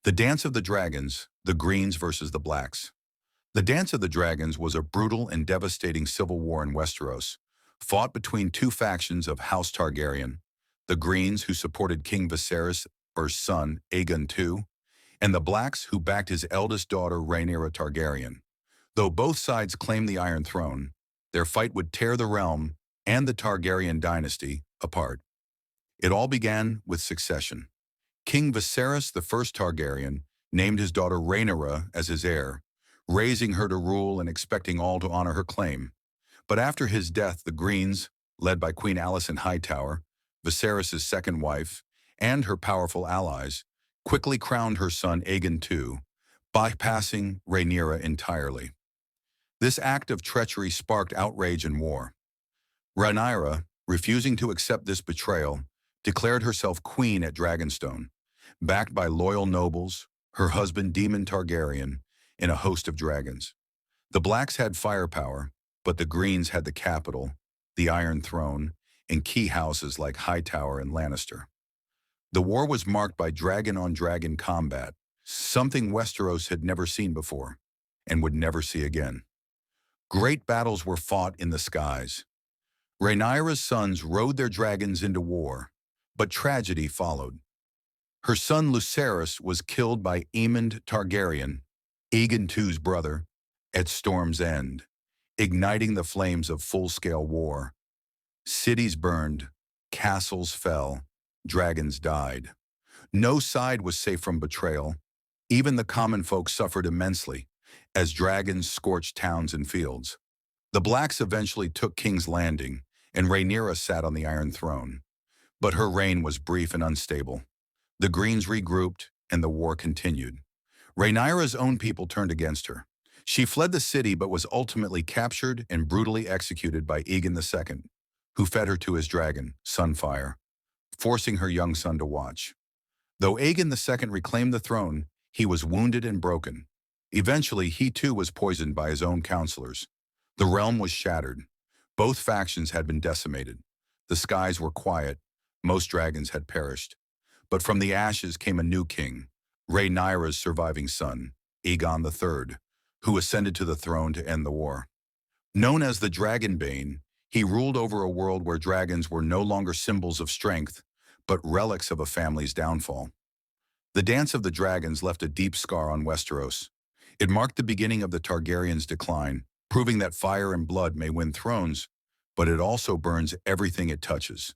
The Dance of the Dragons, the Greens versus the Blacks. The Dance of the Dragons was a brutal and devastating civil war in Westeros, fought between two factions of House Targaryen, the Greens who supported King Viserys or son Aegon II, and the Blacks who backed his eldest daughter Rhaenyra Targaryen. Though both sides claimed the Iron Throne, their fight would tear the realm and the Targaryen dynasty apart. It all began with succession. King Viserys the First Targaryen named his daughter Rhaenyra as his heir, raising her to rule and expecting all to honor her claim. But after his death, the Greens, led by Queen Alicent Hightower, Viserys' second wife, and her powerful allies, quickly crowned her son Aegon II, bypassing Rhaenyra entirely. This act of treachery sparked outrage and war. Rhaenyra, refusing to accept this betrayal, declared herself queen at Dragonstone, backed by loyal nobles, her husband Daemon Targaryen, and a host of dragons. The Blacks had firepower, but the Greens had the capital, the Iron Throne, and key houses like Hightower and Lannister. The war was marked by dragon-on-dragon combat, something Westeros had never seen before, and would never see again. Great battles were fought in the skies. Rhaenyra's sons rode their dragons into war, but tragedy followed. Her son Lucerys was killed by Aemond Targaryen, Aegon II's brother, at Storm's End, igniting the flames of full-scale war. Cities burned, castles fell, dragons died. No side was safe from betrayal. Even the common folk suffered immensely, as dragons scorched towns and fields. The Blacks eventually took King's Landing, and Rhaenyra sat on the Iron Throne. But her reign was brief and unstable. The Greens regrouped, and the war continued. Rhaenyra's own people turned against her. She fled the city but was ultimately captured and brutally executed by Aegon II, who fed her to his dragon, Sunfire, forcing her young son to watch. Though Aegon II reclaimed the throne, he was wounded and broken. Eventually, he too was poisoned by his own counselors. The realm was shattered. Both factions had been decimated. The skies were quiet. Most dragons had perished. But from the ashes came a new king, Rhaenyra's surviving son, Aegon III, who ascended to the throne to end the war. Known as the Dragonbane, he ruled over a world where dragons were no longer symbols of strength, but relics of a family's downfall. The Dance of the Dragons left a deep scar on Westeros. It marked the beginning of the Targaryens' decline, proving that fire and blood may win thrones, but it also burns everything it touches.